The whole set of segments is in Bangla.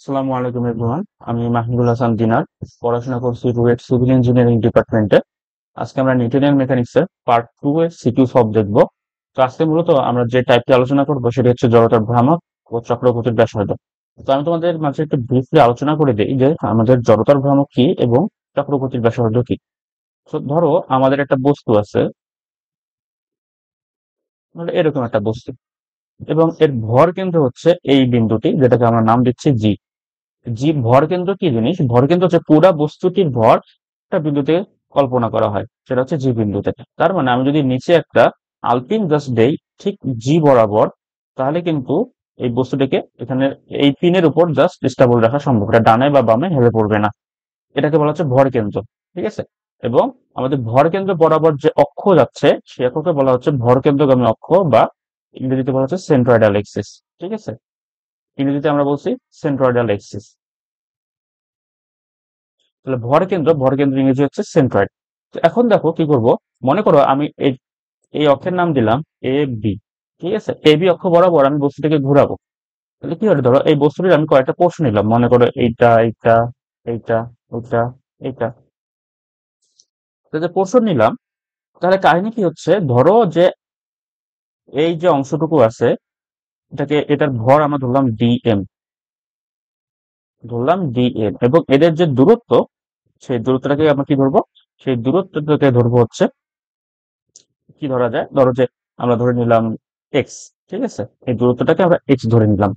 আসসালামু আলাইকুম এভরিওয়ান। আমি মাহমুদুল হাসান দিনার। পড়াশোনা করছি রুয়েট সিভিল ইঞ্জিনিয়ারিং ডিপার্টমেন্টে। আজকে আমরা নিউটনিয়ান মেকানিক্সের পার্ট 2 এর সিকিউ সলভ দেখব। তো আজকে মূলত আমরা যে টাইপটি আলোচনা করব সেটি হচ্ছে জড়তার ভ্রামক ও চক্রগতির ব্যাসার্ধ। তো আমি তোমাদের মাঝে একটু ব্রিফলি আলোচনা করে দিই যে আমাদের জড়তার ভ্রামক কি এবং চক্রগতির ব্যাসার্ধ কি। তো ধরো আমাদের একটা বস্তু আছে, মানে এরকম একটা বস্তু, এবং এর ভর কেন্দ্র হচ্ছে এই বিন্দুটি, যেটাকে আমরা নাম দিচ্ছি জি। ভর কেন্দ্র কি জিনিস? ভর কেন্দ্র হচ্ছে পুরা বস্তুটির ভর একটা বিন্দুতে কল্পনা করা হয়, সেটা হচ্ছে জি বিন্দুতে। তার মানে আমি যদি নিচে একটা আলপিন জাস্ট দেই ঠিক জি বরাবর, তাহলে কিন্তু এই বস্তুটিকে এখানে এই পিনের উপর জাস্ট স্টেবল রাখা সম্ভব, এটা ডানে বা বামে হেলে পড়বে না। এটাকে বলা হচ্ছে ভর কেন্দ্র। ঠিক আছে? এবং আমাদের ভর কেন্দ্র বরাবর যে অক্ষ যাচ্ছে সে অক্ষকে বলা হচ্ছে ভর কেন্দ্রগামী অক্ষ, বা ইংরেজিতে বলা হচ্ছে সেন্ট্রয়েডাল এক্সিস। ঠিক আছে? ইংরেজিতে আমরা বলছি সেন্ট্রয়েডাল এক্সিস। তাহলে ভর কেন্দ্র ইংরেজি হচ্ছে সেন্ট্রয়েড। তো এখন দেখো কি করব। মনে করো আমি এই এই অক্ষের নাম দিলাম এ বি। ঠিক আছে? এ বি অক্ষ বরাবর আমি বস্তুটাকে ঘোরাবো। তাহলে কি হবে, ধরো এই বস্তুটির আমি কয়েকটা পোর্শন নিলাম, মনে করো এইটা এইটা এইটা এইটা এইটা। তো যে পোর্শন নিলাম, তাহলে কাহিনী কি হচ্ছে, ধরো যে এই যে অংশটুকু আছে এটার ভর আমরা ধরলাম ডিএম, এবং এদের যে দূরত্ব, সেই দূরত্বটাকে আমরা কি ধরবো? সেই দূরত্বটাকে ধরবো হচ্ছে, কি ধরা যায়, ধরো যে আমরা ধরে নিলাম এক্স। ঠিক আছে? এই দূরত্বটাকে আমরা এক্স ধরে নিলাম।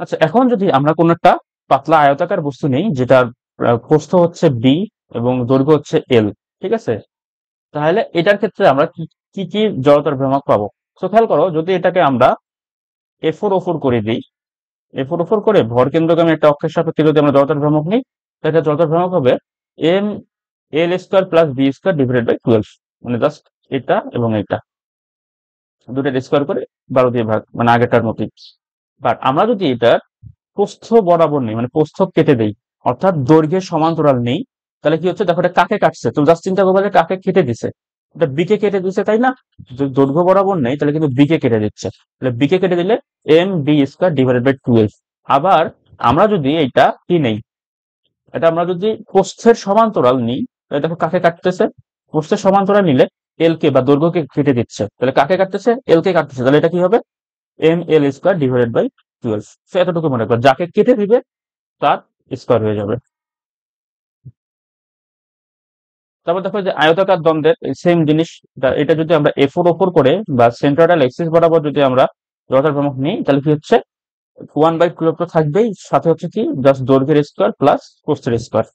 আচ্ছা, এখন যদি আমরা কোনো একটা পাতলা আয়তাকার বস্তু নেই যেটার প্রস্থ হচ্ছে বি এবং দৈর্ঘ্য হচ্ছে এল, ঠিক আছে? তাহলে এটার ক্ষেত্রে আমরা কি কি কি জড়তার ভ্রামক পাবো? তো খেয়াল করো, যদি এটাকে আমরা এ4 ও4 করে দিই, এ4 ও4 করে ভর কেন্দ্রগামী একটা অক্ষের সাপেক্ষে যদি আমরা জড়তার ভ্রামক নিই, তাহলে জড়তার ভ্রামক হবে M L square plus B square divided by 12, মানে জাস্ট এটা এবং এটা দুটো স্কোয়ার করে 12 দিয়ে ভাগ, মানে আগেরটার মতোই। বাট আমরা যদি এটা প্রস্থ বরাবর নেই, মানে প্রস্থ কেটে দেই, অর্থাৎ দৈর্ঘ্যের সমান্তরাল নেই, তাহলে কি হচ্ছে দেখো, এটা কাকে কাটছে? তুমি জাস্ট চিন্তা করবে যে কাকে কেটে দিছে, এটা বিকে কেটে দিচ্ছে, তাই না? যদি দৈর্ঘ্য বরাবর নেই তাহলে কিন্তু বিকে কেটে দিচ্ছে, তাহলে বিকে কেটে দিলে M B square divided by 12। আবার আমরা যদি এটা কি নেই, এটা আমরা যদি প্রস্থের সমান্তরাল নিই, তাহলে দেখো কাকে কাটতেছে, প্রস্থের সমান্তরাল নিলে এল কে বা দৈর্ঘ্যকে কেটে দিচ্ছে, তাহলে কাকে কাটতেছে? এল কে কাটতেছে, তাহলে এটা কি হবে? M L square divided by 12। So এতটুকু মনে করো, যাকে কেটে দিবে তার স্কোয়ার হয়ে যাবে। তারপর দেখো যে আয়তাকার দ্বন্দ্বের সেম জিনিস, এটা যদি আমরা এ4 ওপর করে বা সেন্ট্রোইডাল এক্সিস বরাবর যদি আমরা জড়তার ভ্রামক নিই, তাহলে কি হচ্ছে 1/12 তো থাকবেই, সাথে হচ্ছে কি জাস্ট দৈর্ঘ্যের স্কোয়ার প্লাস প্রস্থের স্কোয়ার।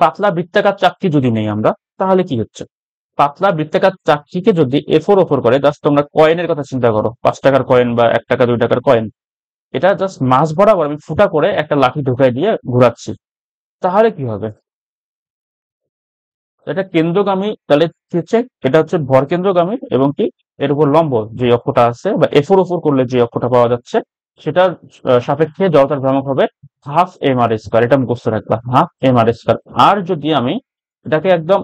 পাতলা বৃত্তাকার চাকতি যদি নেই আমরা, তাহলে কি হচ্ছে? পাতলা বৃত্তাকার চাকতিকে যদি এ4 ওপর করে, জাস্ট তোমরা কয়েনের কথা চিন্তা করো, 5 টাকার কয়েন বা 1 টাকা 2 টাকার কয়েন, এটা জাস্ট মাঝ বরাবর আমি ফুটা করে একটা লাঠি ঢুকাই দিয়ে ঘুরাচ্ছি, তাহলে কি হবে? এটা কেন্দ্রগামী, তাহলে কি হচ্ছে, এটা হচ্ছে ভর কেন্দ্রগামী এবং কি এর উপর লম্ব যে অক্ষটা আছে, বা এফোর ওপর করলে যে অক্ষটা পাওয়া যাচ্ছে, সেটার সাপেক্ষে জড়তার ভ্রামক হবে হাফ এম আর স্কোয়ার। এটা মুখস্থ রাখবা, হাফ এম আর স্কোয়ার। আর যদি আমি এটাকে একদম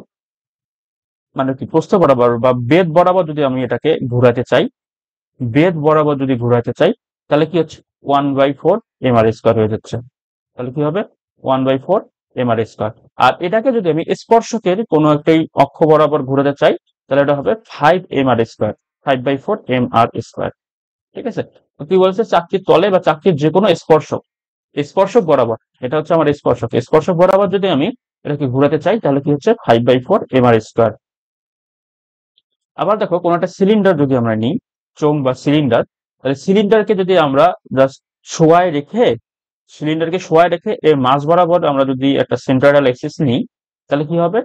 মানে কি প্রস্থ বরাবর বা বেদ বরাবর যদি আমি এটাকে ঘুরাতে চাই, বেদ বরাবর যদি ঘুরাতে চাই, তাহলে কি হচ্ছে 1/4 এম আর স্কোয়ার হয়ে যাচ্ছে। তাহলে কি হবে? 1/4 এম আর স্কোয়ার। আর এটাকে যদি আমি স্পর্শকের কোনো একটি অক্ষ বরাবর ঘুরাতে চাই, তাহলে এটা হবে 5 M R square, 5/4 M R square. ঠিক আছে? তো কি বলছে, চাকতির তলে বা চাকতির যে কোনো স্পর্শক, স্পর্শক বরাবর, এটা হচ্ছে আমার স্পর্শক, স্পর্শক বরাবর যদি আমি এটাকে ঘুরাতে চাই, তাহলে কি হচ্ছে 5/4 এম আর স্কোয়ার। আবার দেখো, কোন একটা সিলিন্ডার যদি আমরা নিই, চোঙ বা সিলিন্ডার, তাহলে সিলিন্ডারকে যদি আমরা জাস্ট শোয়ায় রেখে, সিলিন্ডারকে শোয়ায় রেখে এর মাঝ বরাবর আমরা যদি একটা সেন্ট্রয়েডাল এক্সিস নিই, তাহলে কি হবে?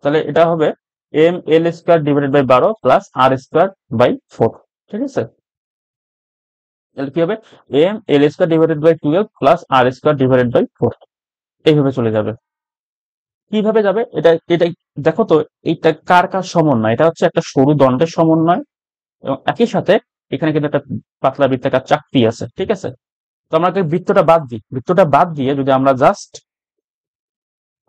তাহলে এটা হবে M L square divided by 12 plus R square by 4। ঠিক আছে? তাহলে কি হবে? M L square divided by 12 plus R square divided by 4, এইভাবে চলে যাবে। কিভাবে যাবে এটা? এটা দেখো তো, এইটা কার কার সমন্বয়? এটা হচ্ছে একটা সরু দণ্ডের সমন্বয়, এবং একই সাথে এখানে কিন্তু একটা পাতলা বৃত্তাকার চাকতি আছে। ঠিক আছে? তো আমরা বৃত্তটা বাদ দিই, বৃত্তটা বাদ দিয়ে যদি আমরা জাস্ট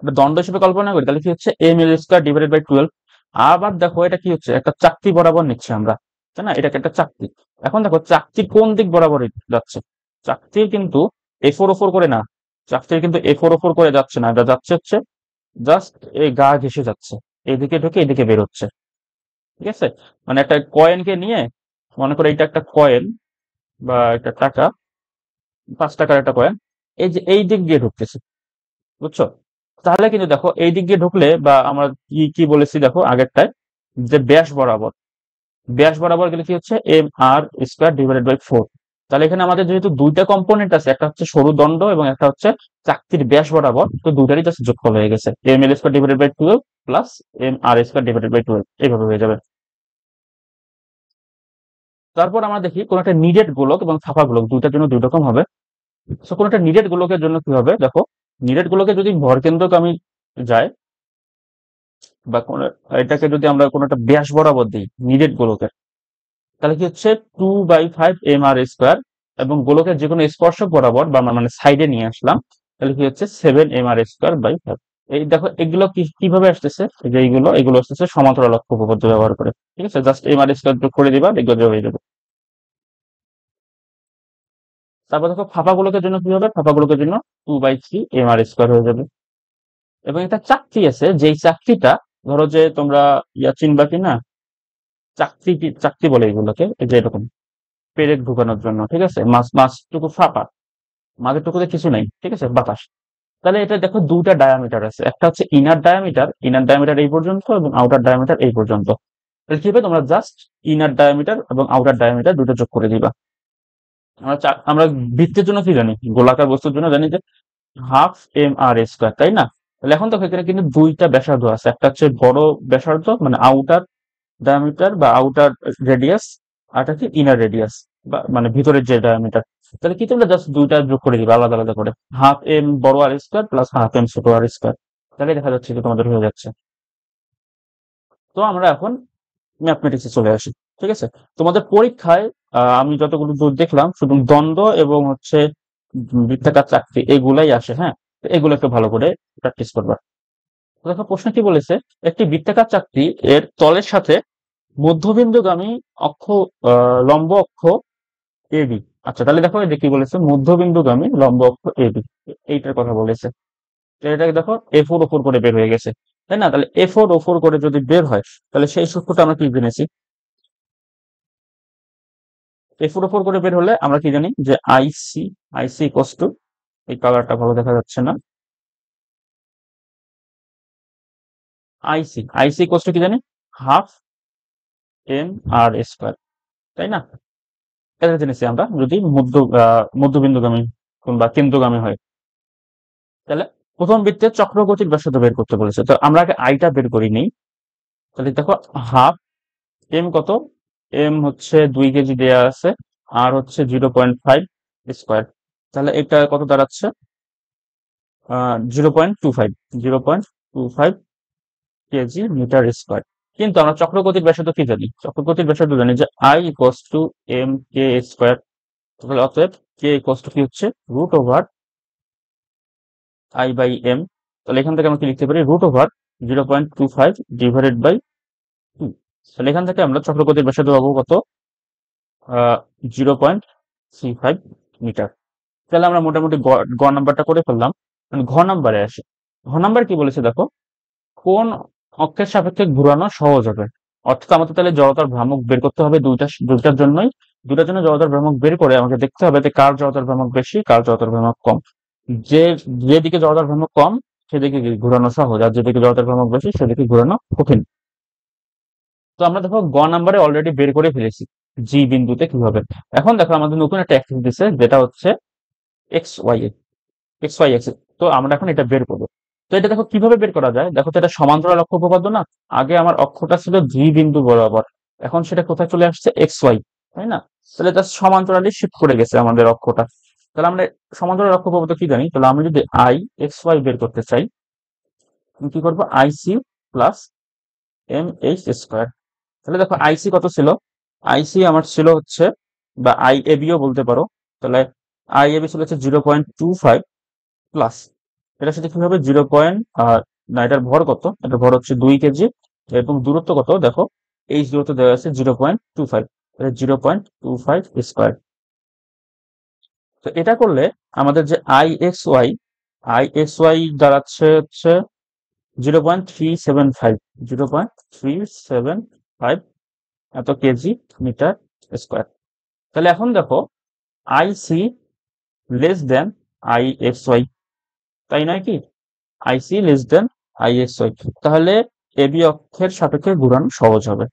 দণ্ড হিসেবে কল্পনা করি, তাহলে কি হচ্ছে M L square divided by 12। আবার দেখো, এটা কি হচ্ছে, একটা চাকতি বরাবর নিচ্ছে আমরা, তাই না? এটাকে একটা চাকতি। এখন দেখো চাকতির কোন দিক বরাবর যাচ্ছে, চাকতির কিন্তু এ4 ওপর করে না, চাকতির কিন্তু এ4 ওপর করে যাচ্ছে না, এটা যাচ্ছে হচ্ছে জাস্ট এই গা ঘেসে যাচ্ছে, এদিকে ঢুকে এদিকে বের হচ্ছে। ঠিক আছে? মানে একটা কয়েনকে নিয়ে, মনে করো এটা একটা কয়েন বা একটা টাকা, 5 টাকার একটা কয়েন, এই যে এই দিক দিয়ে ঢুকতেছে, বুঝছো? তাহলে কিন্তু দেখো, এই দিক দিয়ে ঢুকলে, বা আমরা কি কি বলেছি দেখো আগেরটায়, যে ব্যাস বরাবর, ব্যাস বরাবর গেলে কি হচ্ছে M R square divided by 4। তাহলে এখানে আমাদের যেহেতু দুইটা কম্পোনেন্ট আছে, একটা হচ্ছে সরু দণ্ড এবং একটা হচ্ছে চাকতির ব্যাস বরাবর, তো দুইটারই জাস্ট যোগফল হয়ে গেছে M L square divided by 12 plus M R square divided by 12, এইভাবে হয়ে যাবে। তারপর আমরা দেখি কোন একটা নিডেড গোলক এবং ফাঁপা গোলক, দুইটার জন্য দুই রকম হবে। তো কোন একটা নিডেড গোলকের জন্য কি হবে দেখো, নিডেড গোলকে যদি ভরকেন্দ্রগামী যায়, বা এটাকে যদি আমরা কোনো একটা ব্যাস বরাবর দিই নিডেড গোলকের, তাহলে কি হচ্ছে 2/5 এম আর স্কোয়ার, এবং গোলকের যে কোনো স্পর্শক বরাবর বা আমরা মানে সাইডে নিয়ে আসলাম, তাহলে কি হচ্ছে 7 এম আর স্কোয়ার বাই 5। এই দেখো এগুলো কিভাবে আসতেছে, এই যে এগুলো আসতেছে সমান্তরাল অক্ষ উপপাদ্য ব্যবহার করে। ঠিক আছে? জাস্ট এম আর স্কোয়ার যোগ করে দিবা, এগুলো যোগ হয়ে যাবে। তারপর দেখো ফাঁপা গোলকের জন্য কি হবে, ফাঁপা গোলকের জন্য 2/3 এম আর স্কোয়ার হয়ে যাবে। এবং একটা চাকতি আছে, যেই চাকতিটা, ধরো যে তোমরা চিনবা কি না, চাকতি চাকতি বলে এগুলোকে, এই যে এরকম পেরেক ঢুকানোর জন্য। ঠিক আছে? মাছটুকু ফাঁপা, মাঝের টুকুতে কিছু নাই, ঠিক আছে, বাতাস। তাহলে এটা দেখো দুটা ডায়ামিটার আছে, একটা হচ্ছে ইনার ডায়ামিটার, ইনার ডায়ামিটার এই পর্যন্ত এবং আউটার ডায়ামিটার এই পর্যন্ত। তাহলে কি হবে, তোমরা জাস্ট ইনার ডায়ামিটার এবং আউটার ডায়ামিটার দুটো যোগ করে দিবা। আমরা বৃত্তের জন্য কি জানি, গোলাকার বস্তুর জন্য জানি যে ½ mr², তাই না? তাহলে এখন দেখো এখানে কিন্তু দুইটা ব্যাসার্ধ আছে, একটা হচ্ছে বড় ব্যাসার্ধ মানে আউটার ডায়ামিটার বা আউটার রেডিয়াস, আর একটা কি ইনার রেডিয়াস বা মানে ভিতরের যে ডায়ামিটার। তাহলে কি তোমরা জাস্ট দুইটা যোগ করে দিবে আলাদা আলাদা করে, ½ m বড় আর স্কোয়ার প্লাস ½ m ছোট আর স্কোয়ার, তাহলে দেখা যাচ্ছে যে তোমাদের হয়ে যাচ্ছে। তো আমরা এখন ম্যাথমেটিক্সে চলে আসি। ঠিক আছে, তোমাদের পরীক্ষায় আমি যতগুলো দূর দেখলাম শুধু দ্বন্দ্ব এবং হচ্ছে বৃত্তাকার চাকতি এগুলাই আসে। হ্যাঁ, তো এগুলো একটু ভালো করে প্র্যাকটিস করবা। তো দেখো প্রশ্ন কি বলেছে, একটি বৃত্তাকার চাকতি এর তলের সাথে মধ্যবিন্দুগামী অক্ষ, লম্ব অক্ষ এবি। আচ্ছা তাহলে দেখো এটা কি বলেছে, মধ্যবিন্দুগামী লম্ব অক্ষ এবি, এইটার কথা বলেছে। তো এটাকে দেখো A4 করে বের হয়ে গেছে, তাই না? তাহলে A4 করে যদি বের হয়, তাহলে সেই সূত্রটা আমরা কি জেনেছি, A4 করে বের হলে আমরা কি জানি যে আইসি ইকোয়াস টু, এই কালারটা ভালো দেখা যাচ্ছে না, আইসি ইকোয়াস টু কি জানি, ½ mr², তাই না? এটা জেনেছি আমরা যদি মধ্যবিন্দুগামী কিংবা কেন্দ্রগামী হয়। তাহলে প্রথম বৃত্তের চক্রগতির ব্যাসার্ধ বের করতে বলেছে, তো আমরা আগে আইটা বের করি নেই। তাহলে দেখো হাফ এম কত, এম হচ্ছে 2 কেজি দেয়া আছে, আর হচ্ছে 0.5 স্কোয়ার, তাহলে এটা কত দাঁড়াচ্ছে, 0.25, 0.25 কেজি মিটার স্কোয়ার। কিন্তু আমরা চক্রগতির ব্যাসার্ধ কি জানি, চক্রগতির ব্যাসার্ধ জানি যে I = m k²। তাহলে অতএব k = কি হচ্ছে √/i/m। তাহলে এখান থেকে আমরা কি লিখতে পারি, √/0.25 ডিভাইডেড বাই 2। তাহলে এখান থেকে আমরা চক্রগতির ব্যাসার্ধ পাবো কত, 0.35 মিটার। তাহলে আমরা মোটামুটি গ নাম্বারটা করে ফেললাম। ঘ নাম্বারে আসি। ঘ নাম্বার কি বলেছে দেখো, কোন অক্ষের সাপেক্ষে ঘুরানো সহজ হবে। অর্থাৎ আমাদের তাহলে জড়তার ভ্রামক বের করতে হবে দুইটার জন্যই। দুইটার জন্য জড়তার ভ্রামক বের করে আমাকে দেখতে হবে যে কার জড়তার ভ্রামক বেশি, কার জড়তার ভ্রামক কম। যে যেদিকে জড়তার ভ্রামক কম সেদিকে ঘুরানো সহজ, আর যেদিকে জড়তার ভ্রামক বেশি সেদিকে ঘুরানো কঠিন। তো আমরা দেখো গ নাম্বারে অলরেডি বের করে ফেলেছি জি বিন্দুতে কিভাবে। এখন দেখো আমাদের নতুন একটা অ্যাক্টিভিটি দিচ্ছে যেটা হচ্ছে X Y X Y X. তো আমরা এখন এটা বের করবো। তো এটা দেখো কিভাবে বের করা যায়, দেখো তো এটা সমান্তরাল অক্ষ উপপাদ্য না। আগে আমার অক্ষটা ছিল জি বিন্দু বরাবর, এখন সেটা কোথায় চলে আসছে, এক্স ওয়াই, তাই না? তাহলে এটা সমান্তরালি শিফট করে গেছে আমাদের অক্ষটা। তাহলে আমরা সমান্তরাল অক্ষ উপপাদ্য কি জানি, তাহলে আমি যদি I(xy) বের করতে চাই, আমি কি করবো, IC প্লাস MH²। তাহলে দেখো আইসি কত ছিল, আইসি আমার ছিল হচ্ছে, বা আইএবিও বলতে পারো। তাহলে আইএবি ছিল হচ্ছে 0.25 প্লাস, এটার সাথে কি হবে 0. না, এটার ভর কত, এটার ভর হচ্ছে 2 কেজি, এবং দূরত্ব কত দেখো, এই দূরত্ব দেওয়া আছে 0.25, 0.25 স্কোয়ার। তো এটা করলে আমাদের যে আই এক্স ওয়াই দাঁড়াচ্ছে হচ্ছে 0.375, 0.375 এত কেজি মিটার স্কোয়ার। তাহলে এখন দেখো I C less than I X Y, তাই নয় কি, I C less than I X Y, তাহলে এবি অক্ষের সাপেক্ষে ঘুরানো সহজ হবে,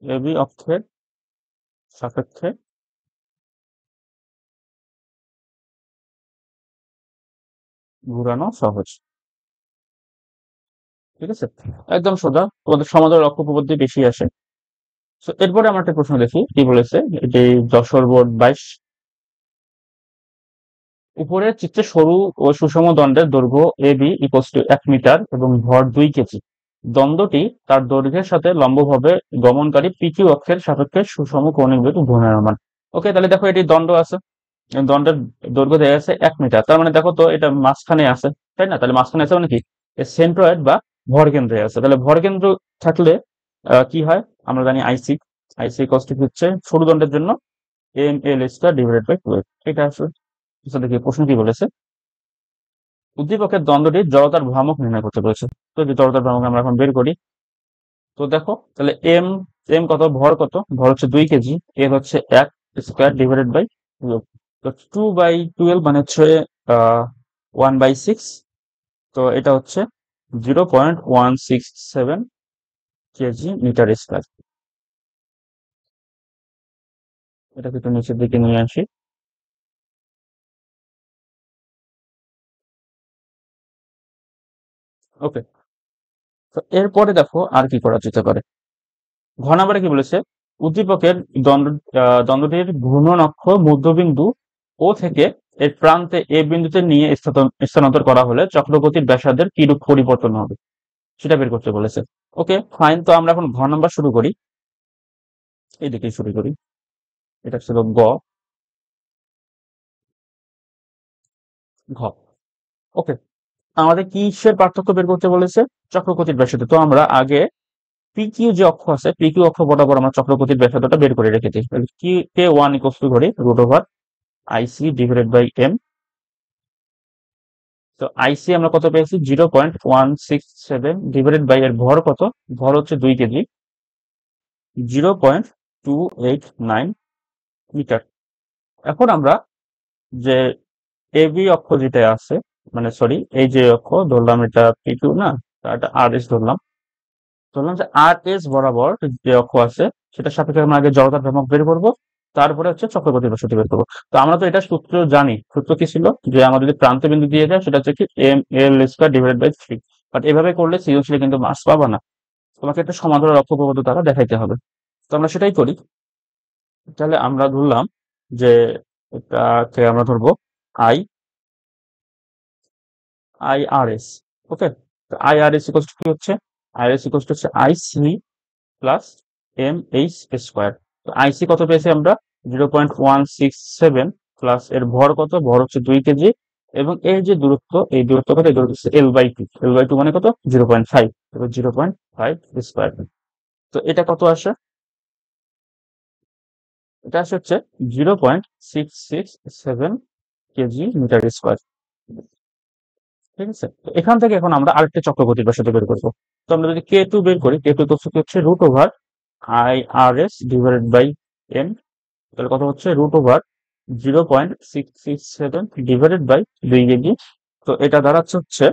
এবি অক্ষের সাপেক্ষে ঘুরানো সহজ। ঠিক আছে, একদম সোজা, তোমাদের সমান্তরাল অক্ষ উপপাদ্য বেশি আসে। তো এরপরে আমরা একটা প্রশ্ন দেখি কি বলেছে, এটি যশোর বোর্ড 22। উপরের চিত্রে সরু ও সুষম দণ্ডের দৈর্ঘ্য AB = 1 মিটার এবং ভর 2 কেজি। দণ্ডটি তার দৈর্ঘ্যের সাথে লম্বভাবে গমনকারী PQ অক্ষের সাপেক্ষে সুষম কৌণিক বেগ ঘূর্ণায়মান। ওকে, তাহলে দেখো এটি দণ্ড আছে, দণ্ডের দৈর্ঘ্য দেওয়া আছে 1 মিটার, তার মানে দেখো তো এটা মাঝখানে আছে, তাই না? তাহলে মাঝখানে আছে মানে কি, সেন্ট্রয়েড বা ভরকেন্দ্রে আছে। তাহলে ভরকেন্দ্র থাকলে কি হয়, আমরা জানি আইসি কষ্ট হচ্ছে সরু দণ্ডের জন্য ML² ডিভাইডেড বাই 2। এটা আসলে দেখি প্রশ্ন কি বলেছে, উদ্দীপকের দ্বন্দ্বটির জড়তার ভ্রামক নির্ণয় করতে বলেছে। তো যে জড়তার ভ্রামক আমরা এখন বের করি। তো দেখো তাহলে এম, এম কত, ভর কত, ভর হচ্ছে 2 কেজি, এর হচ্ছে 1 স্কোয়ার ডিভাইডেড বাই 2। তো 2/12 মানে হচ্ছে 1/6। তো এটা হচ্ছে 0.167 কেজি মিটার স্কোয়ার। এটাকে একটু নিচের দিকে নিয়ে আসি। ওকে, তো এরপরে দেখো আর কি করা যেতে পারে। ঘ নাম্বারে কি বলেছে, উদ্দীপকের দ্বন্দ্ব দ্বন্দ্বটির ঘূর্ণন অক্ষ মধ্যবিন্দু ও থেকে এর প্রান্তে এ বিন্দুতে নিয়ে স্থানান্তর করা হলে চক্রগতির ব্যাসার্ধের কিরূপ পরিবর্তন হবে সেটা বের করতে বলেছে। ওকে ফাইন, তো আমরা এখন ঘ নাম্বার শুরু করি। এই দিকে শুরু করি। এটা ছিল গ। ঘ। ওকে, আমাদের কিসের পার্থক্য বের করতে বলেছে? চক্রগতির ব্যাসার্ধ। তো আমরা আগে পিকিউ যে অক্ষ আছে, পিকিউ অক্ষ বরাবর আমরা চক্রগতির ব্যাসার্ধটা বের করে রেখেছি। কি কে ওয়ান ইকুয়াল টু ধরি root over IC divided by M. তো আইসি আমরা কত পেয়েছি? 0.167 ডিভাইডেড বাই এর ভর কত? ভর হচ্ছে 2 কেজি, 0.289 মিটার। এখন আমরা যে এবি অক্ষ যেটা আছে, মানে সরি এই যে অক্ষ ধরলাম এটা পিকিউ না, এটা আর এস ধরলাম। ধরলাম যে আর এস বরাবর যে অক্ষ আছে সেটার সাপেক্ষে আমরা আগে জড়তার ভ্রামক বের করবো, তারপরে হচ্ছে চক্রগতির ব্যাসার্ধ বের করবো। তো আমরা তো এটা সূত্র জানি। সূত্র কি ছিল? যে আমাদের যদি প্রান্ত বিন্দু দিয়ে যায় সেটা হচ্ছে কি M L square divided by 3। But এভাবে করলে সৃজনশীলে কিন্তু মার্কস পাবা না, তোমাকে একটা সমান্তরাল অক্ষ প্রবদ্ধ দ্বারা দেখাইতে হবে। তো আমরা সেটাই করি। তাহলে আমরা ধরলাম যে এটাকে আমরা ধরবো I I R S. Okay, তো I R S equal to কি হচ্ছে? I R S equal to হচ্ছে I C plus M H square. তো আইসি কত পেয়েছি আমরা? 0.167 প্লাস এর ভর কত? ভর হচ্ছে 2 কেজি, এবং এই যে দূরত্ব, এই দূরত্ব কত? এই দূরত্ব হচ্ছে L/2। L/2 মানে কত? 0.5। এবার 0.5 স্কোয়ার। তো এটা কত আসে? এটা আসে হচ্ছে 0.667 কেজি মিটার স্কোয়ার। ঠিক আছে, তো এখান থেকে এখন আমরা আরেকটা চক্রগতির ব্যাসার্ধ বের করবো। তো আমরা যদি K2 বের করি, K2 তো হচ্ছে root over I R S divided by M. তাহলে কত হচ্ছে? Root over 0.667 divided by 2 KG. তো এটা দাঁড়াচ্ছে হচ্ছে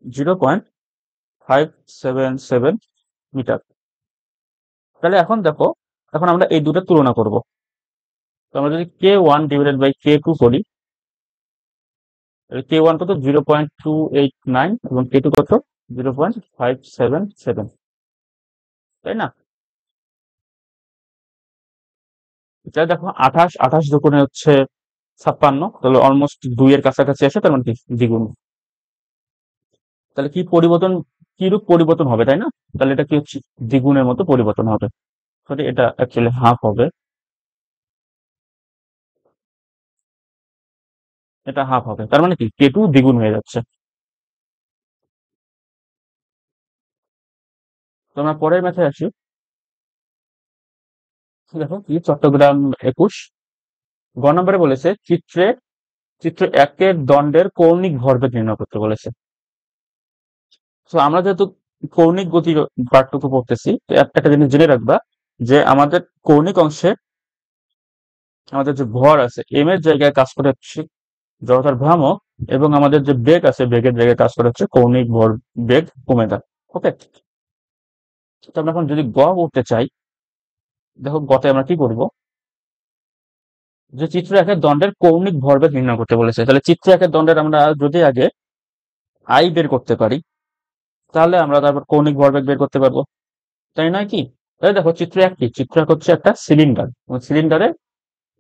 0.577 মিটার। তাহলে এখন দেখো, এখন আমরা এই দুটো তুলনা করব। তো আমরা যদি K1 ডিভাইডেড বাই K2 করি, K1 কত? 0.289 এবং K2 কত? 0.577, তাই না? তাহলে দেখো 28 28 দুগুণে হচ্ছে 56, তাহলে অলমোস্ট 2 এর কাছাকাছি আসে, তার মানে কি দ্বিগুণ। তাহলে কি পরিবর্তন, কিরূপ পরিবর্তন হবে, তাই না? তাহলে এটা কি হচ্ছে? দ্বিগুণের মতো পরিবর্তন হবে। সরি, এটা অ্যাকচুয়ালি হাফ হবে। এটা হাফ হবে, তার মানে কি K2 দ্বিগুণ হয়ে যাচ্ছে। তো আমরা পরের ম্যাথে আসি। দেখো কি চট্টগ্রাম 21 গ নম্বরে বলেছে চিত্র একের দণ্ডের কৌণিক ভরবেগ নির্ণয় করতে বলেছে। তো আমরা যেহেতু কৌণিক গতির পার্টটুকু পড়তেছি, তো একটা জিনিস জেনে রাখবা যে আমাদের কৌণিক অংশে আমাদের যে ভর আছে এম এর জায়গায় কাজ করে হচ্ছে জড়তার ভ্রামক, এবং আমাদের যে বেগ আছে বেগের জায়গায় কাজ করে হচ্ছে কৌণিক ভর বেগ ওমেগা। ওকে, তো আমরা এখন যদি গ করতে চাই, দেখো গতে আমরা কি করব? যে চিত্র একের দণ্ডের কৌণিক ভরবেগ নির্ণয় করতে বলেছে, তাহলে চিত্র একের দণ্ডের আমরা যদি আগে আই বের করতে পারি, তাহলে আমরা তারপর কৌণিক ভরবেগ বের করতে পারবো, তাই নয় কি? তাহলে দেখো চিত্র এক কি? চিত্র এক হচ্ছে একটা সিলিন্ডার, সিলিন্ডারে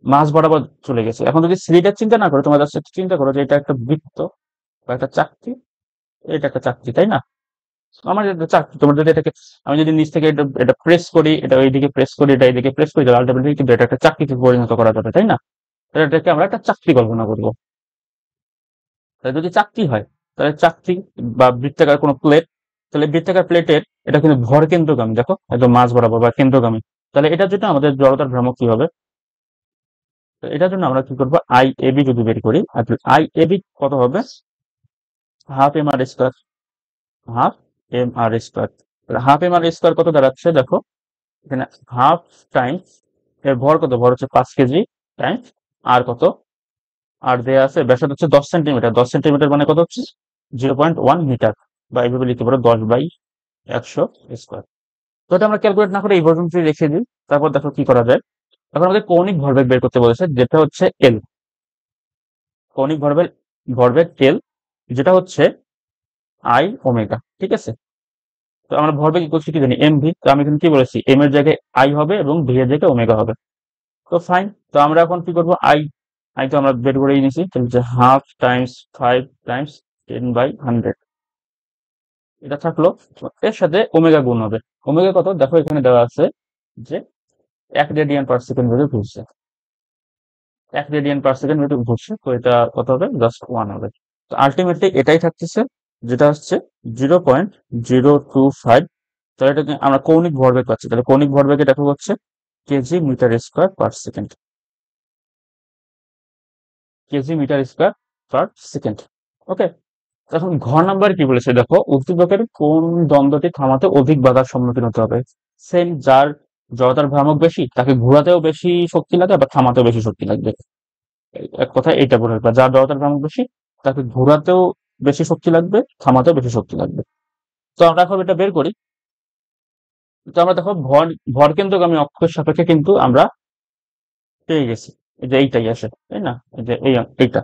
মাঝ বরাবর চলে গেছে। এখন যদি সিলিন্ডার চিন্তা না করো, তোমাদের চিন্তা করো যে এটা একটা বৃত্ত বা একটা চাকতি, এটা একটা চাকতি, তাই না? আমার এটা চাকতি, তোমার যদি এটাকে আমি যদি নিচ থেকে এটা প্রেস করি, এটা এইদিকে প্রেস করি, এটা এইদিকে প্রেস করি, তাহলে আলটিমেটলি কিন্তু এটা একটা চাকতিতে পরিণত করা যাবে, তাই না? তাহলে এটাকে আমরা একটা চাকতি কল্পনা করবো। তাহলে যদি চাকতি হয়, তাহলে চাকতি বা বৃত্তাকার কোনো প্লেট, তাহলে বৃত্তাকার প্লেটের এটা কিন্তু ভর কেন্দ্রগামী, দেখো একদম মাঝ বরাবর বা কেন্দ্রগামী। তাহলে এটার জন্য আমাদের জড়তার ভ্রামক কি হবে? তো এটার জন্য আমরা কি করবো? আই এ বি যদি বের করি, আর আই এ বি কত হবে? Half M R square. Half M R square. Half M R square কত দাঁড়াচ্ছে? দেখো এখানে হাফ টাইমস এর ভর কত? ভর হচ্ছে 5 কেজি, টাইমস আর কত? আর দেয়া আছে ব্যাসার্ধ হচ্ছে 10 সেন্টিমিটার। 10 সেন্টিমিটার মানে কত হচ্ছে? 0.1 মিটার, বা এইভাবে লিখতে পারো 10/100 স্কোয়ার। তো এটা আমরা ক্যালকুলেট না করে এই পর্যন্ত রেখে দিই। তারপর দেখো কি করা যায়। এখন আমাদের কৌণিক ভরবেগ বের করতে বলেছে, যেটা হচ্ছে এল। কৌণিক ভরবেগ ভরবেগ এল, যেটা হচ্ছে আই ওমেগা। ঠিক আছে, তো আমরা ভরবেগ ইকুয়াল কি জানি, এম ভি। তো আমি এখানে কি বলেছি, এম এর জায়গায় আই হবে এবং ভি এর জায়গায় ওমেগা হবে। তো ফাইন, তো আমরা এখন কি করবো, আই আই তো আমরা বের করেই নিয়েছি, তাহলে যে হাফ টাইমস 5 টাইমস 10/100 এটা থাকলো। এর সাথে ওমেগা গুণ হবে। ওমেগা কত দেখো, এখানে দেওয়া আছে যে 1 রেডিয়ান পার সেকেন্ড বেগে ঘুরছে। 1 রেডিয়ান পার সেকেন্ড বেগে ঘুরছে, তো এটা কত হবে, জাস্ট 1 হবে। তো আলটিমেটলি এটাই থাকতেছে, যেটা হচ্ছে 0.025। তাহলে এটাকে আমরা কৌণিক ভরবেগ পাচ্ছি। তাহলে কৌণিক ভরবেগে দেখো হচ্ছে K G metre square per second. K G metre square per second. Okay, এখন ঘ নাম্বার কি বলেছে দেখো, উদ্দীপকের কোন দ্বন্দ্বটি থামাতে অধিক বাধার সম্মুখীন হতে হবে। সেম, যার জড়তার ভ্রামক বেশি তাকে ঘোরাতেও বেশি শক্তি লাগে, আবার থামাতেও বেশি শক্তি লাগবে। এক কথা এইটা বলে রাখবা, যার জড়তার ভ্রামক বেশি তাকে ঘোরাতেও বেশি শক্তি লাগবে, থামাতেও বেশি শক্তি লাগবে। তো আমরা এখন এটা বের করি। তো আমরা দেখো ভর ভরকেন্দ্রগামী অক্ষের সাপেক্ষে কিন্তু আমরা পেয়ে গেছি, এই যে এইটাই আসে, তাই না, এই যে এইটা।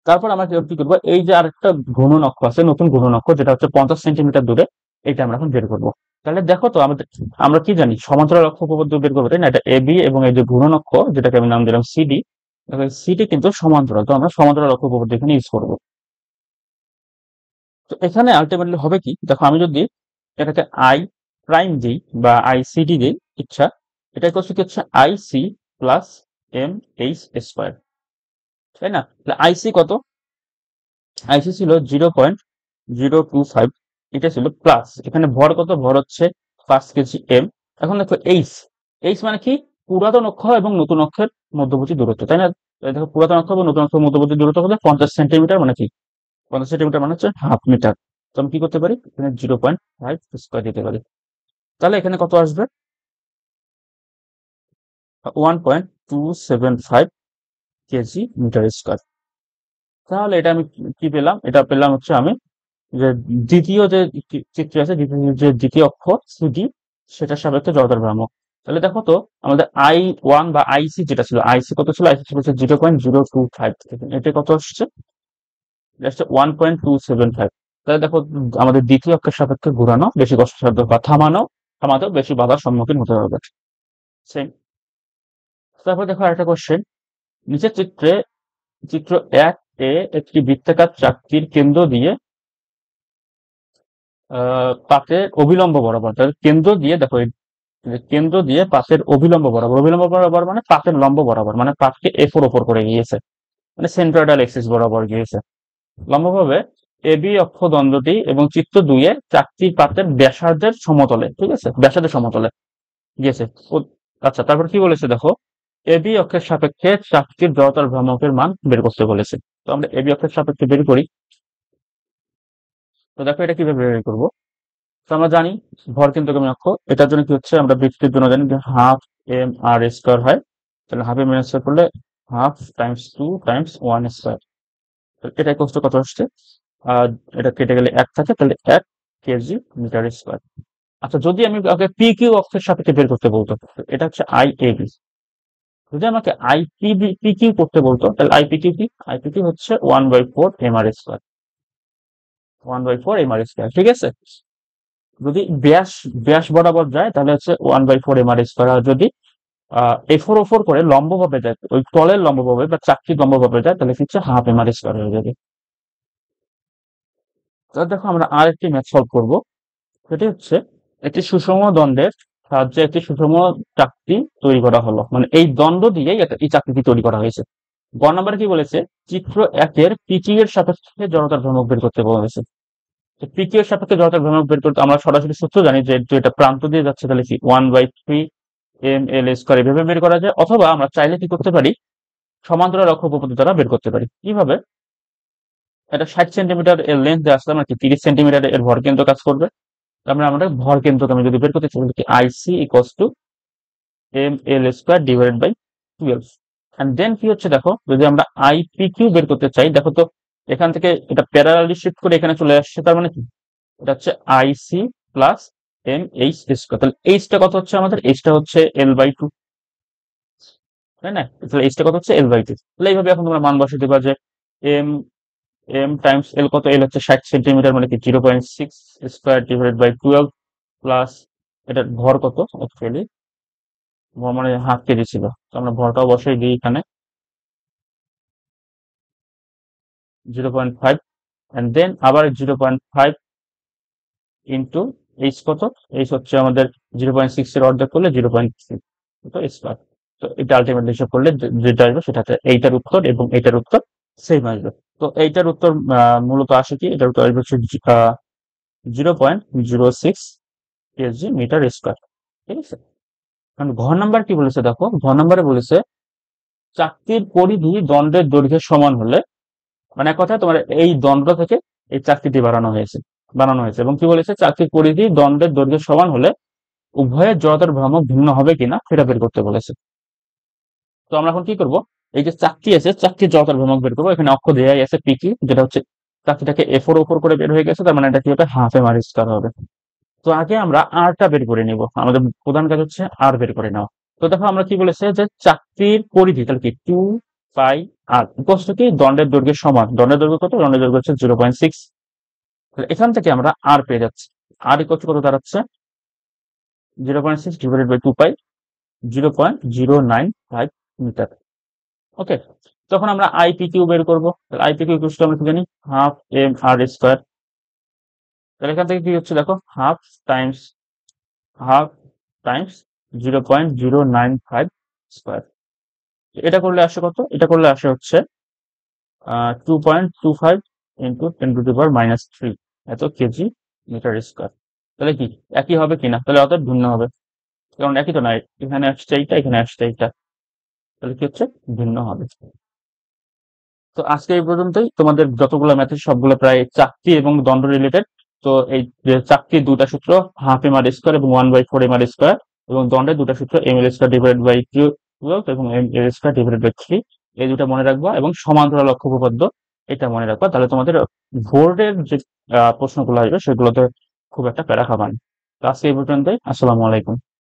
তারপর আমরা কি করবো, এই যে আরেকটা ঘূর্ণন অক্ষ আছে, নতুন ঘূর্ণন অক্ষ, যেটা হচ্ছে 50 সেন্টিমিটার দূরে, এটা আমরা এখন বের করবো। তাহলে দেখো তো আমাদের, আমরা কি জানি, সমান্তরাল অক্ষ উপপাদ্য বের করবো, তাই না। এটা এবি এবং এই যে ঘূর্ণন অক্ষ, যেটাকে আমি নাম দিলাম সিডি, সিডি কিন্তু সমান্তরাল, তো আমরা সমান্তরাল অক্ষ উপপাদ্য এখানে ইউজ করবো। তো এখানে আলটিমেটলি হবে কি দেখো, আমি যদি এটাকে আই প্রাইম দিই বা আই সিডি দিই, ইচ্ছা, এটা করছে কি হচ্ছে I C plus M H square, তাই না। তাহলে আইসি কত, আইসি ছিল 0.025, এটা ছিল প্লাস, এখানে ভর কত, ভর হচ্ছে 5 কেজি এম। এখন দেখো এইচ, এইচ মানে কি, পুরাতন অক্ষ এবং নতুন অক্ষের মধ্যবর্তী দূরত্ব, তাই না। দেখো পুরাতন অক্ষ এবং নতুন অক্ষের মধ্যবর্তী দূরত্ব হলে 50 সেন্টিমিটার, মানে কি 50 সেন্টিমিটার মানে হচ্ছে হাফ মিটার। তো আমি কি করতে পারি, এখানে 0.5 স্কোয়ার দিতে পারি। তাহলে এখানে কত আসবে, 1.275 কেজি মিটার স্কোয়ার। তাহলে এটা আমি কি পেলাম, এটা পেলাম হচ্ছে আমি যে দ্বিতীয় যে চিত্র আছে, দ্বিতীয় অক্ষ সিডি, সেটার সাপেক্ষে জড়তার ভ্রামক। তাহলে দেখো তো, আমাদের আই ওয়ান বা আইসি যেটা ছিল, আইসি কত ছিল, আইসি ছিল 0.025, এটা কত আসছে, এটা আসছে 1.275। তাহলে দেখো, আমাদের দ্বিতীয় অক্ষের সাপেক্ষে ঘোরানো বেশি কষ্টসাধ্য, বা থামাতেও বেশি বাধার সম্মুখীন হতে হবে। সেম। তারপর দেখো আরেকটা কোশ্চেন, নিচের চিত্রে, চিত্র 1 এ একটি বৃত্তাকার চাকতির কেন্দ্র দিয়ে পাতের অবিলম্ব বরাবর, তাহলে কেন্দ্র দিয়ে দেখো, যে কেন্দ্র দিয়ে পাতের অবিলম্ব বরাবর, অবিলম্ব বরাবর মানে পাতের লম্ব বরাবর, মানে পাতকে এফোর ওপর করে গিয়েছে, মানে সেন্ট্রয়েডাল এক্সিস বরাবর গিয়েছে লম্বভাবে এবি অক্ষ দ্বন্দ্বটি এবং চিত্র 2 এ চাকতির পাতের ব্যাসার্ধের সমতলে, ঠিক আছে, ব্যাসার্ধের সমতলে গিয়েছে। আচ্ছা, তারপর কি বলেছে দেখো, এবি অক্ষের সাপেক্ষে চাকতির জড়তার ভ্রামকের মান বের করতে বলেছে। তো আমরা এবি অক্ষের সাপেক্ষে বের করি। তো দেখো এটা কিভাবে বের করবো। তো আমরা জানি ভর কেন্দ্রগামী অক্ষ, এটার জন্য কি হচ্ছে, আমরা বৃত্তের জন্য জানি যে হাফ এম আর স্কোয়ার হয়। তাহলে হাফ এম স্কোয়ার করলে হাফ টাইমস 2 টাইমস 1 স্কোয়ার, এটা কষ্ট কত আসছে, আর এটা কেটে গেলে 1 থাকে, তাহলে 1 কেজি মিটার স্কোয়ার। আচ্ছা, যদি আমি ওকে পি কিউ অক্ষের সাপেক্ষে বের করতে বলতো, এটা হচ্ছে আই এ বি। যদি আমাকে আই পি কিউ করতে বলতো, তাহলে আই পি কিউ কি, আই পি কিউ হচ্ছে 1/4 M R square, 1/4 M R square, ঠিক আছে। যদি ব্যাস ব্যাস বরাবর যায় তাহলে হচ্ছে 1/4 এম আর স্কোয়ার, আর যদি এফোর ওফোর করে লম্বভাবে যায়, ওই তলের লম্বভাবে বা চাকতির লম্বভাবে যায়, তাহলে হচ্ছে হাফ এম আর স্কোয়ার হয়ে যাবে। তাহলে দেখো আমরা আর একটি ম্যাথ সলভ করবো। সেটি হচ্ছে, একটি সুষম দ্বন্দ্বের সাহায্যে একটি সুষম চাকতি তৈরি করা হলো, মানে এই দ্বন্দ্ব দিয়েই এই চাকতিটি তৈরি করা হয়েছে। গ নাম্বারে কি বলেছে, চিত্র 1 এর পিকিউ এর সাপেক্ষে জড়তার ভ্রামক বের করতে বলেছে। পিকিউ এর সাপেক্ষে জড়তার ভ্রামক বের করতে আমরা সরাসরি সূত্র জানি, যে এটা প্রান্ত দিয়ে যাচ্ছে, তাহলে কি 1/3 এম এল স্কোয়ার, এভাবে বের করা যায়। অথবা আমরা চাইলে কি করতে পারি, সমান্তরাল অক্ষ উপপাদ্য দ্বারা বের করতে পারি। কিভাবে, এটা 60 সেন্টিমিটার এর লেন্থ দেওয়া আসলে মানে কি 30 সেন্টিমিটার এর ভর কেন্দ্র কাজ করবে। তারপরে আমরা ভর কেন্দ্রকে আমি যদি বের করতে চাই, কি I C equals to M L square divided by 12। And then কি হচ্ছে দেখো, যদি আমরা আই পি কিউ বের করতে চাই, দেখো তো এখান থেকে এটা প্যারালালি শিফট করে এখানে চলে আসছে, তার মানে কি, এটা হচ্ছে IC plus M H square. তাহলে এইচটা কত হচ্ছে আমাদের? এইচটা হচ্ছে L/2, তাই না? তাহলে এইচটা কত হচ্ছে L/2। তাহলে এইভাবে এখন তোমরা মান বসিয়ে দিবা যে এম এম টাইমস এল কত? এল হচ্ছে 60 সেন্টিমিটার, মানে কি 0.6 স্কোয়ার ডিভাইডেড বাই 12 প্লাস এটার ভর কত অ্যাকচুয়ালি, ভর মানে হাফ কেজি ছিল, তো আমরা ভরটাও বসাই দিই এখানে 0.5, এন্ড দেন আবার 0.5 ইন্টু এইচ কত? এইচ হচ্ছে আমাদের 0.6 এর অর্ধেক করলে 0.6 স্কোয়ার। তো এটা আলটিমেটলি হিসাব করলে যেটা আসবে সেটাতে এইটার উত্তর এবং এইটার উত্তর সেম আসবে। তো এইটার উত্তর মূলত আসে কি, এটার উত্তর আসবে হচ্ছে 0.06 কেজি মিটার স্কোয়ার। ঠিক আছে। কারণ ঘ নাম্বার কি বলেছে দেখো, ঘ নাম্বারে বলেছে চাকতির পরিধি দণ্ডের দৈর্ঘ্যের সমান হলে, মানে এক কথায় তোমার এই দণ্ড থেকে এই চাকতিটি বানানো হয়েছে এবং কি বলেছে চাকতির পরিধি দণ্ডের দৈর্ঘ্যের সমান হলে উভয়ের জড়তার ভ্রামক ভিন্ন হবে কিনা সেটা বের করতে বলেছে। তো আমরা এখন কি করব, এই যে চাকতি আছে চাকতির জড়তার ভ্রামক বের করবো। এখানে অক্ষ দেয়াই আছে পিকি, যেটা হচ্ছে চাকতিটাকে এফোর ওপর করে বের হয়ে গেছে, তার মানে এটা কি হবে? হাফ এম আর স্কয়ার হবে। তো আগে আমরা আরটা বের করে নিব, আমাদের প্রধান কাজ হচ্ছে আর বের করে নেওয়া। তো দেখো আমরা কি বলেছে যে চাকতির পরিধি তাহলে কি 2 পাই আর ইকুয়ালস কি দণ্ডের দৈর্ঘ্যের সমান। দণ্ডের দৈর্ঘ্য কত? দণ্ডের দৈর্ঘ্য হচ্ছে 0.6। তাহলে এখান থেকে আমরা আর পেয়ে যাচ্ছি। আর ইকুয়ালস কত দাঁড়াচ্ছে? 0.6 ডিভাইডেড বাই 2 পাই, 0.095 মিটার। ওকে। তখন আমরা আইপি কিউ বের করবো। আইপি কিউ ইকুয়ালস আমরা কি জানি? Half M R square. তাহলে এখান থেকে কি হচ্ছে দেখো, টাইমস হাফ টাইমস 0.095 স্কোয়ার। এটা করলে আসে কত? এটা করলে আসে হচ্ছে 2.25 ইন্টু 10⁻³ এত কেজি মিটার স্কোয়ার। তাহলে কি একই হবে কিনা? তাহলে অর্থাৎ ভিন্ন হবে, কারণ একই তো নয়, এখানে আসছে এইটা, এখানে আসছে এইটা, তাহলে কি হচ্ছে? ভিন্ন হবে। তো আজকে এই পর্যন্তই। তোমাদের যতগুলো ম্যাথ আছে সবগুলো প্রায় চাকতি এবং দণ্ড রিলেটেড। তো এই যে চাকতির দুটা সূত্র, হাফ এম আর স্কোয়ার এবং 1/4 এম আর স্কোয়ার, এবং দণ্ডের দুটা সূত্র M L square divide by 12 এবং M L square divide by 3, এই দুটা মনে রাখবা এবং সমান্তরাল অক্ষ উপপাদ্য এটা মনে রাখবা। তাহলে তোমাদের বোর্ডের যে প্রশ্নগুলো আসবে সেগুলোতে খুব একটা প্যারা খাবা না। তো আজকে এই পর্যন্তই। আসসালামু আলাইকুম।